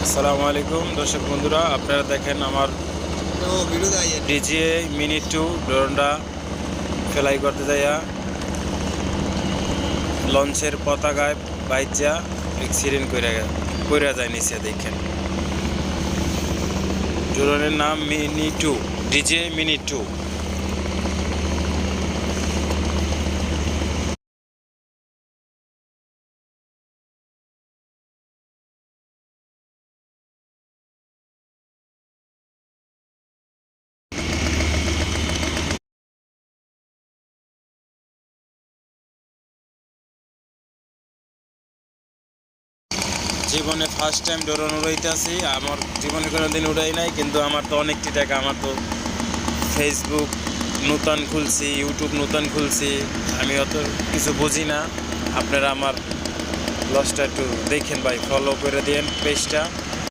আসসালামু আলাইকুম দর্শক বন্ধুরা, আপনারা দেখেন আমার ডিজিএ মিনি 2 ড্রোনটা ফ্লাই করতে যাইয়া লঞ্চের পতাকায় বাইজা অ্যাক্সিডেন্ট কইরা যায় নিচে। দেখেন ড্রোনের নাম মিনি 2, ডিজিএ মিনি 2। জীবনে ফার্স্ট টাইম ড্রোন উড়াইতেছি। আমার জীবনে কোনো দিন উড়াই নাই, কিন্তু আমার তো অনেকটি টাকা। আমার তো ফেসবুক নতুন খুলছি, ইউটিউব নতুন খুলছি, আমি অত কিছু বুঝি না। আপনারা আমার লসটা একটু দেখেন ভাই, ফলো করে দিন পেজটা।